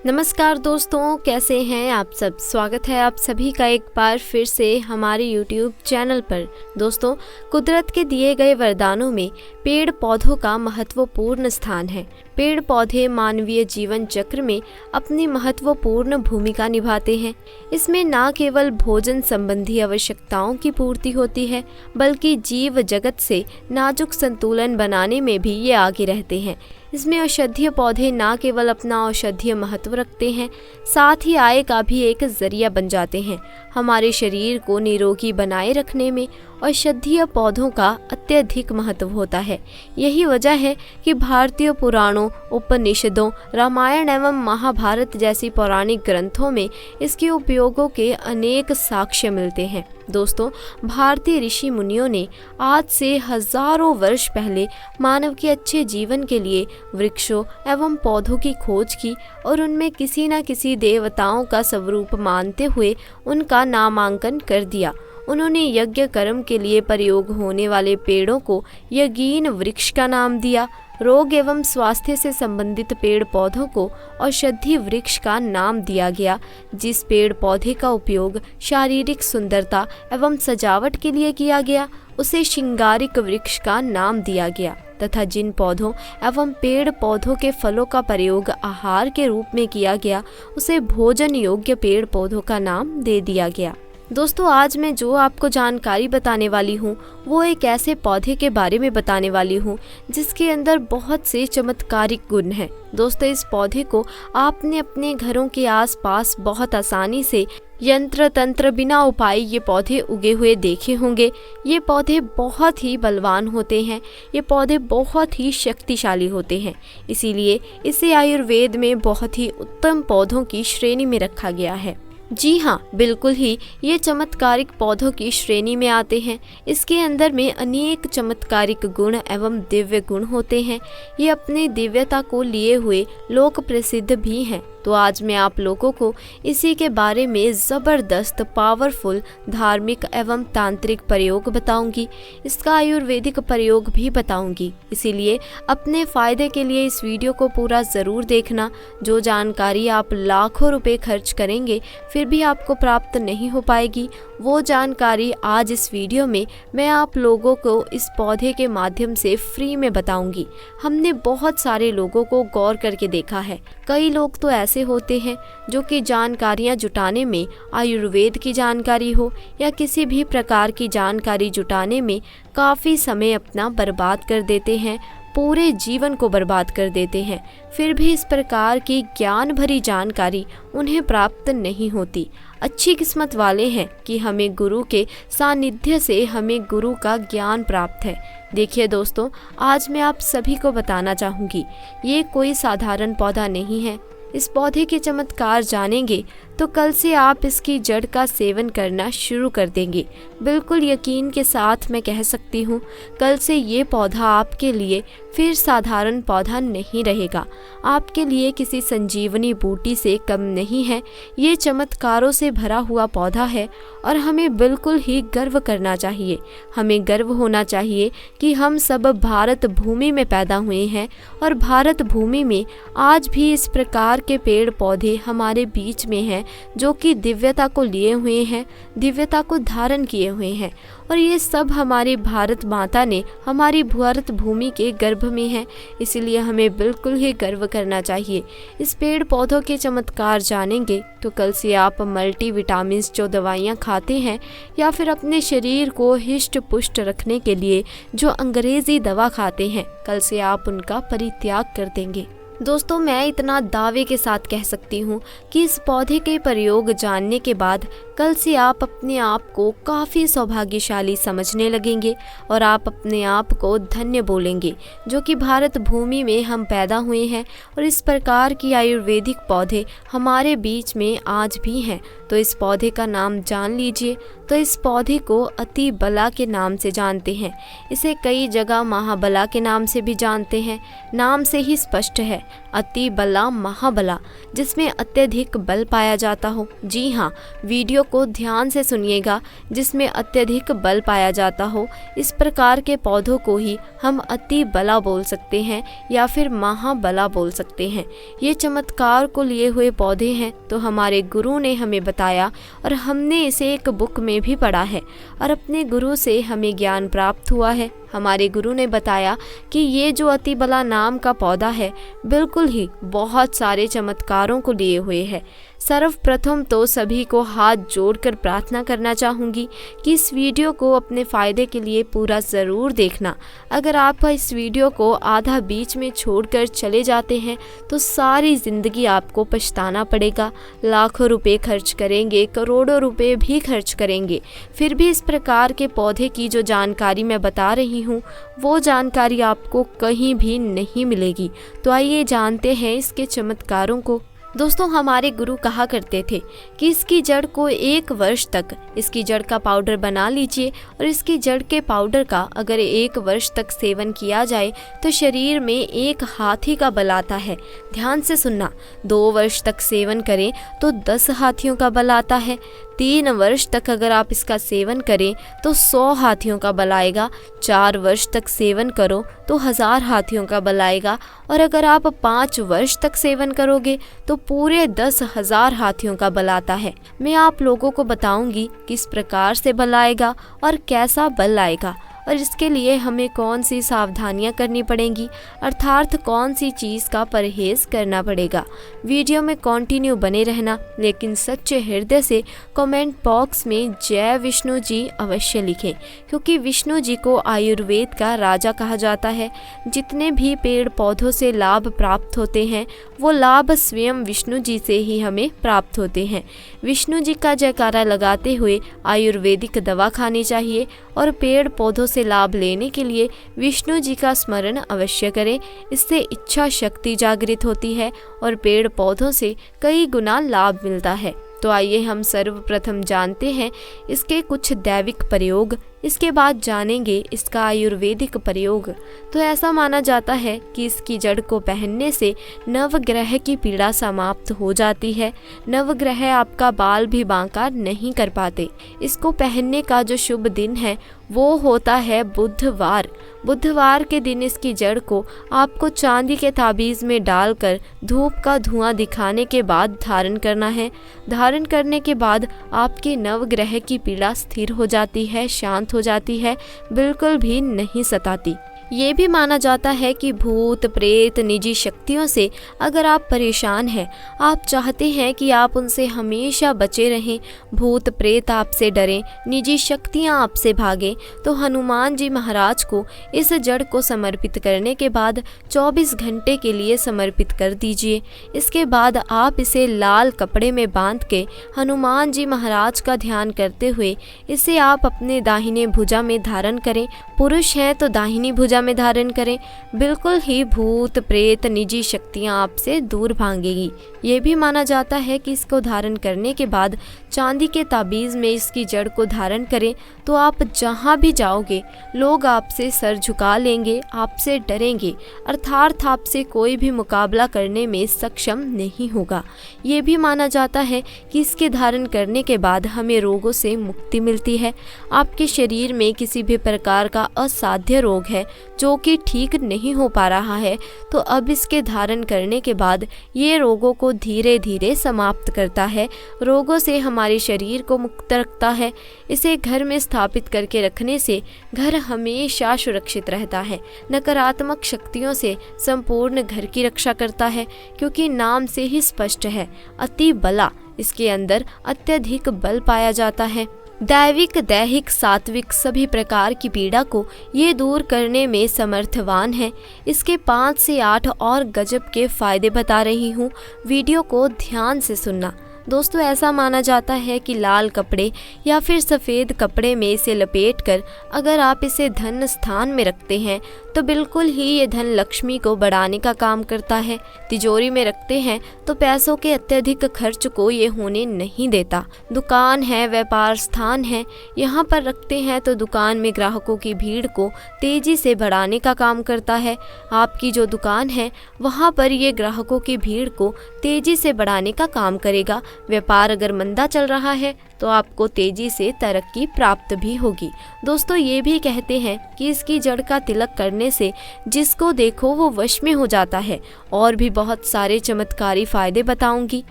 नमस्कार दोस्तों, कैसे हैं आप सब। स्वागत है आप सभी का एक बार फिर से हमारे YouTube चैनल पर। दोस्तों, कुदरत के दिए गए वरदानों में पेड़ पौधों का महत्वपूर्ण स्थान है। पेड़ पौधे मानवीय जीवन चक्र में अपनी महत्वपूर्ण भूमिका निभाते हैं। इसमें न केवल भोजन संबंधी आवश्यकताओं की पूर्ति होती है, बल्कि जीव जगत से नाजुक संतुलन बनाने में भी ये आगे रहते हैं। इसमें औषधीय पौधे न केवल अपना औषधीय महत्व रखते हैं, साथ ही आय का भी एक जरिया बन जाते हैं। हमारे शरीर को निरोगी बनाए रखने में औषधीय पौधों का अत्यधिक महत्व होता है। यही वजह है कि भारतीय पुराणों, उपनिषदों, रामायण एवं महाभारत जैसी पौराणिक ग्रंथों में इसके उपयोगों के अनेक साक्ष्य मिलते हैं। दोस्तों, भारतीय ऋषि मुनियों ने आज से हजारों वर्ष पहले मानव के अच्छे जीवन के लिए वृक्षों एवं पौधों की खोज की और उनमें किसी न किसी देवताओं का स्वरूप मानते हुए उनका नामांकन कर दिया। उन्होंने यज्ञ कर्म के लिए प्रयोग होने वाले पेड़ों को यज्ञीन वृक्ष का नाम दिया। रोग एवं स्वास्थ्य से संबंधित पेड़ पौधों को औषधि वृक्ष का नाम दिया गया। जिस पेड़ पौधे का उपयोग शारीरिक सुंदरता एवं सजावट के लिए किया गया, उसे श्रृंगारिक वृक्ष का नाम दिया गया तथा जिन पौधों एवं पेड़ पौधों के फलों का प्रयोग आहार के रूप में किया गया, उसे भोजन योग्य पेड़ पौधों का नाम दे दिया गया। दोस्तों, आज मैं जो आपको जानकारी बताने वाली हूँ वो एक ऐसे पौधे के बारे में बताने वाली हूँ जिसके अंदर बहुत से चमत्कारिक गुण हैं। दोस्तों, इस पौधे को आपने अपने घरों के आसपास बहुत आसानी से यंत्र तंत्र बिना उपाय ये पौधे उगे हुए देखे होंगे। ये पौधे बहुत ही बलवान होते हैं। ये पौधे बहुत ही शक्तिशाली होते हैं, इसीलिए इसे आयुर्वेद में बहुत ही उत्तम पौधों की श्रेणी में रखा गया है। जी हाँ, बिल्कुल ही ये चमत्कारिक पौधों की श्रेणी में आते हैं। इसके अंदर में अनेक चमत्कारिक गुण एवं दिव्य गुण होते हैं। ये अपने दिव्यता को लिए हुए लोक प्रसिद्ध भी हैं। तो आज मैं आप लोगों को इसी के बारे में ज़बरदस्त पावरफुल धार्मिक एवं तांत्रिक प्रयोग बताऊंगी। इसका आयुर्वेदिक प्रयोग भी बताऊंगी, इसीलिए अपने फ़ायदे के लिए इस वीडियो को पूरा ज़रूर देखना। जो जानकारी आप लाखों रुपए खर्च करेंगे फिर भी आपको प्राप्त नहीं हो पाएगी, वो जानकारी आज इस वीडियो में मैं आप लोगों को इस पौधे के माध्यम से फ्री में बताऊंगी। हमने बहुत सारे लोगों को गौर करके देखा है। कई लोग तो ऐसे होते हैं जो कि जानकारियां जुटाने में, आयुर्वेद की जानकारी हो या किसी भी प्रकार की जानकारी जुटाने में काफ़ी समय अपना बर्बाद कर देते हैं, पूरे जीवन को बर्बाद कर देते हैं। फिर भी इस प्रकार की ज्ञान भरी जानकारी उन्हें प्राप्त नहीं होती। अच्छी किस्मत वाले हैं कि हमें गुरु के सानिध्य से हमें गुरु का ज्ञान प्राप्त है। देखिए दोस्तों, आज मैं आप सभी को बताना चाहूँगी, ये कोई साधारण पौधा नहीं है। इस पौधे के चमत्कार जानेंगे तो कल से आप इसकी जड़ का सेवन करना शुरू कर देंगे। बिल्कुल यकीन के साथ मैं कह सकती हूँ, कल से ये पौधा आपके लिए फिर साधारण पौधा नहीं रहेगा। आपके लिए किसी संजीवनी बूटी से कम नहीं है। ये चमत्कारों से भरा हुआ पौधा है और हमें बिल्कुल ही गर्व करना चाहिए। हमें गर्व होना चाहिए कि हम सब भारत भूमि में पैदा हुए हैं और भारत भूमि में आज भी इस प्रकार के पेड़ पौधे हमारे बीच में हैं जो कि दिव्यता को लिए हुए हैं, दिव्यता को धारण किए हुए हैं। और ये सब हमारी भारत माता ने हमारी भारत भूमि के गर्भ में है, इसलिए हमें बिल्कुल ही गर्व करना चाहिए। इस पेड़ पौधों के चमत्कार जानेंगे तो कल से आप मल्टी विटामिन्स जो दवाइयाँ खाते हैं या फिर अपने शरीर को हिष्ट पुष्ट रखने के लिए जो अंग्रेजी दवा खाते हैं, कल से आप उनका परित्याग कर देंगे। दोस्तों, मैं इतना दावे के साथ कह सकती हूँ कि इस पौधे के प्रयोग जानने के बाद कल से आप अपने आप को काफ़ी सौभाग्यशाली समझने लगेंगे और आप अपने आप को धन्य बोलेंगे जो कि भारत भूमि में हम पैदा हुए हैं और इस प्रकार की आयुर्वेदिक पौधे हमारे बीच में आज भी हैं। तो इस पौधे का नाम जान लीजिए। तो इस पौधे को अति बला के नाम से जानते हैं। इसे कई जगह महाबला के नाम से भी जानते हैं। नाम से ही स्पष्ट है अति बला महाबला, जिसमें अत्यधिक बल पाया जाता हो। जी हाँ, वीडियो को ध्यान से सुनिएगा, जिसमें अत्यधिक बल पाया जाता हो। इस प्रकार के पौधों को ही हम अति बला बोल सकते हैं या फिर महाबला बोल सकते हैं। ये चमत्कार को लिए हुए पौधे हैं, तो हमारे गुरु ने हमें बताया और हमने इसे एक बुक में भी पढ़ा है और अपने गुरु से हमें ज्ञान प्राप्त हुआ है। हमारे गुरु ने बताया कि ये जो अति बला नाम का पौधा है, बिल्कुल ही बहुत सारे चमत्कारों को लिए हुए है। सर्वप्रथम तो सभी को हाथ जोड़कर प्रार्थना करना चाहूँगी कि इस वीडियो को अपने फ़ायदे के लिए पूरा ज़रूर देखना। अगर आप इस वीडियो को आधा बीच में छोड़कर चले जाते हैं तो सारी ज़िंदगी आपको पछताना पड़ेगा। लाखों रुपए खर्च करेंगे, करोड़ों रुपए भी खर्च करेंगे, फिर भी इस प्रकार के पौधे की जो जानकारी मैं बता रही हूँ, वो जानकारी आपको कहीं भी नहीं मिलेगी। तो आइए जानते हैं इसके चमत्कारों को। दोस्तों, हमारे गुरु कहा करते थे कि इसकी जड़ को 1 वर्ष तक इसकी जड़ का पाउडर बना लीजिए और इसकी जड़ के पाउडर का अगर 1 वर्ष तक सेवन किया जाए तो शरीर में 1 हाथी का बल आता है। ध्यान से सुनना, 2 वर्ष तक सेवन करें तो 10 हाथियों का बल आता है। 3 वर्ष तक अगर आप इसका सेवन करें तो 100 हाथियों का बल आएगा। 4 वर्ष तक सेवन करो तो 1000 हाथियों का बल आएगा और अगर आप 5 वर्ष तक सेवन करोगे तो पूरे 10,000 हाथियों का बल आता है। मैं आप लोगों को बताऊंगी किस प्रकार से बल आएगा और कैसा बल आएगा और इसके लिए हमें कौन सी सावधानियां करनी पड़ेंगी, अर्थात कौन सी चीज़ का परहेज करना पड़ेगा। वीडियो में कंटिन्यू बने रहना, लेकिन सच्चे हृदय से कमेंट बॉक्स में जय विष्णु जी अवश्य लिखें, क्योंकि विष्णु जी को आयुर्वेद का राजा कहा जाता है। जितने भी पेड़ पौधों से लाभ प्राप्त होते हैं वो लाभ स्वयं विष्णु जी से ही हमें प्राप्त होते हैं। विष्णु जी का जयकारा लगाते हुए आयुर्वेदिक दवा खानी चाहिए और पेड़ पौधों से लाभ लेने के लिए विष्णु जी का स्मरण अवश्य करें। इससे इच्छा शक्ति जागृत होती है और पेड़ पौधों से कई गुना लाभ मिलता है। तो आइए हम सर्वप्रथम जानते हैं इसके कुछ दैविक प्रयोग, इसके बाद जानेंगे इसका आयुर्वेदिक प्रयोग। तो ऐसा माना जाता है कि इसकी जड़ को पहनने से नवग्रह की पीड़ा समाप्त हो जाती है। नवग्रह आपका बाल भी बांका नहीं कर पाते। इसको पहनने का जो शुभ दिन है वो होता है बुधवार। बुधवार के दिन इसकी जड़ को आपको चांदी के ताबीज़ में डालकर धूप का धुआं दिखाने के बाद धारण करना है। धारण करने के बाद आपके नवग्रह की पीड़ा स्थिर हो जाती है, शांत हो जाती है, बिल्कुल भी नहीं सताती। ये भी माना जाता है कि भूत प्रेत निजी शक्तियों से अगर आप परेशान हैं, आप चाहते हैं कि आप उनसे हमेशा बचे रहें, भूत प्रेत आपसे डरें, निजी शक्तियां आपसे भागें, तो हनुमान जी महाराज को इस जड़ को समर्पित करने के बाद 24 घंटे के लिए समर्पित कर दीजिए। इसके बाद आप इसे लाल कपड़े में बांध के हनुमान जी महाराज का ध्यान करते हुए इसे आप अपने दाहिने भुजा में धारण करें। पुरुष हैं तो दाहिनी भुजा में धारण करें। बिल्कुल ही भूत प्रेत निजी शक्तियां आपसे दूर भागेंगी। ये भी माना जाता है कि इसको धारण करने के बाद चांदी के ताबीज़ में इसकी जड़ को धारण करें तो आप जहां भी जाओगे लोग आपसे सर झुका लेंगे, आपसे डरेंगे, अर्थात आपसे कोई भी मुकाबला करने में सक्षम नहीं होगा। ये भी माना जाता है कि इसके धारण करने के बाद हमें रोगों से मुक्ति मिलती है। आपके शरीर में किसी भी प्रकार का असाध्य रोग है जो कि ठीक नहीं हो पा रहा है, तो अब इसके धारण करने के बाद ये रोगों को धीरे धीरे समाप्त करता है, रोगों से हमारे शरीर को मुक्त रखता है। इसे घर में स्थापित करके रखने से घर हमेशा सुरक्षित रहता है, नकारात्मक शक्तियों से संपूर्ण घर की रक्षा करता है, क्योंकि नाम से ही स्पष्ट है अति बला, इसके अंदर अत्यधिक बल पाया जाता है। दैविक दैहिक सात्विक सभी प्रकार की पीड़ा को ये दूर करने में समर्थवान है। इसके 5 से 8 और गजब के फायदे बता रही हूँ, वीडियो को ध्यान से सुनना। दोस्तों ऐसा माना जाता है कि लाल कपड़े या फिर सफ़ेद कपड़े में इसे लपेटकर अगर आप इसे धन स्थान में रखते हैं तो बिल्कुल ही ये धन लक्ष्मी को बढ़ाने का काम करता है। तिजोरी में रखते हैं तो पैसों के अत्यधिक खर्च को ये होने नहीं देता। दुकान है, व्यापार स्थान है, यहाँ पर रखते हैं तो दुकान में ग्राहकों की भीड़ को तेजी से बढ़ाने का काम करता है। आपकी जो दुकान है वहाँ पर ये ग्राहकों की भीड़ को तेजी से बढ़ाने का काम करेगा। व्यापार अगर मंदा चल रहा है तो आपको तेजी से तरक्की प्राप्त भी होगी। दोस्तों ये भी कहते हैं कि इसकी जड़ का तिलक करने से जिसको देखो वो वश में हो जाता है। और भी बहुत सारे चमत्कारी फायदे बताऊंगी।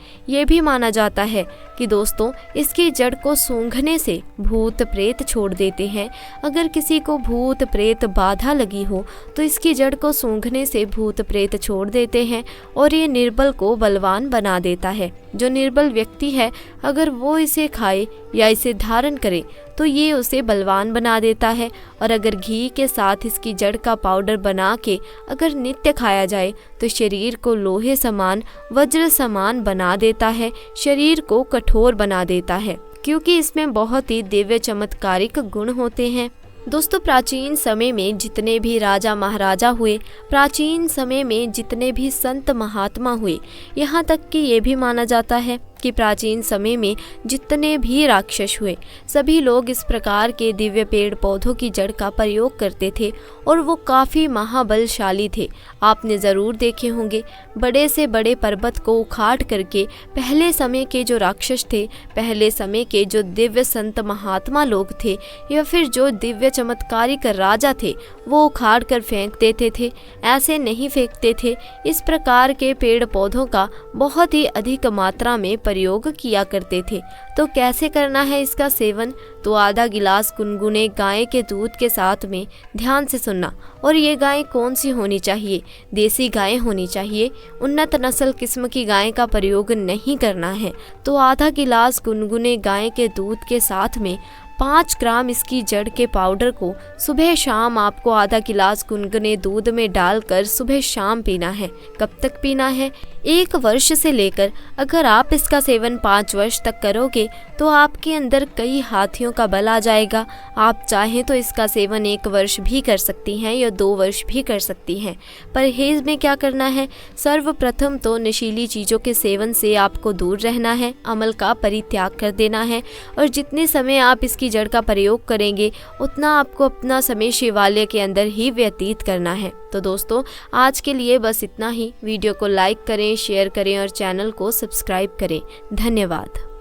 ये भी माना जाता है कि दोस्तों इसकी जड़ को सूंघने से भूत प्रेत छोड़ देते हैं। अगर किसी को भूत प्रेत बाधा लगी हो तो इसकी जड़ को सूंघने से भूत प्रेत छोड़ देते हैं और ये निर्बल को बलवान बना देता है। जो निर्बल व्यक्ति है अगर वो इसे खाए या इसे धारण करे तो ये उसे बलवान बना देता है। और अगर घी के साथ इसकी जड़ का पाउडर बना के अगर नित्य खाया जाए तो शरीर को लोहे समान, वज्र समान बना देता है, शरीर को कठोर बना देता है, क्योंकि इसमें बहुत ही दिव्य चमत्कारिक गुण होते हैं। दोस्तों प्राचीन समय में जितने भी राजा महाराजा हुए, प्राचीन समय में जितने भी संत महात्मा हुए, यहाँ तक कि ये भी माना जाता है कि प्राचीन समय में जितने भी राक्षस हुए, सभी लोग इस प्रकार के दिव्य पेड़ पौधों की जड़ का प्रयोग करते थे और वो काफ़ी महाबलशाली थे। आपने ज़रूर देखे होंगे बड़े से बड़े पर्वत को उखाड़ करके पहले समय के जो राक्षस थे, पहले समय के जो दिव्य संत महात्मा लोग थे या फिर जो दिव्य चमत्कारिक राजा थे, वो उखाड़ कर फेंक देते थे। ऐसे नहीं फेंकते थे। इस प्रकार के पेड़ पौधों का बहुत ही अधिक मात्रा में प्रयोग किया करते थे। तो कैसे करना है इसका सेवन? तो आधा गिलास गुनगुने गाय के दूध के साथ में, ध्यान से सुनना। और ये गाय कौन सी होनी चाहिए? देसी गाय होनी चाहिए। उन्नत नस्ल किस्म की गाय का प्रयोग नहीं करना है। तो आधा गिलास गुनगुने गाय के दूध के साथ में 5 ग्राम इसकी जड़ के पाउडर को सुबह शाम आपको आधा गिलास गुनगुने दूध में डालकर सुबह शाम पीना है। कब तक पीना है? 1 वर्ष से लेकर अगर आप इसका सेवन 5 वर्ष तक करोगे तो आपके अंदर कई हाथियों का बल आ जाएगा। आप चाहें तो इसका सेवन 1 वर्ष भी कर सकती हैं या 2 वर्ष भी कर सकती हैं। परहेज में क्या करना है? सर्वप्रथम तो नशीली चीज़ों के सेवन से आपको दूर रहना है, अमल का परित्याग कर देना है। और जितने समय आप इसकी जड़ का प्रयोग करेंगे उतना आपको अपना समय शिवालय के अंदर ही व्यतीत करना है। तो दोस्तों आज के लिए बस इतना ही। वीडियो को लाइक करें, शेयर करें और चैनल को सब्सक्राइब करें। धन्यवाद।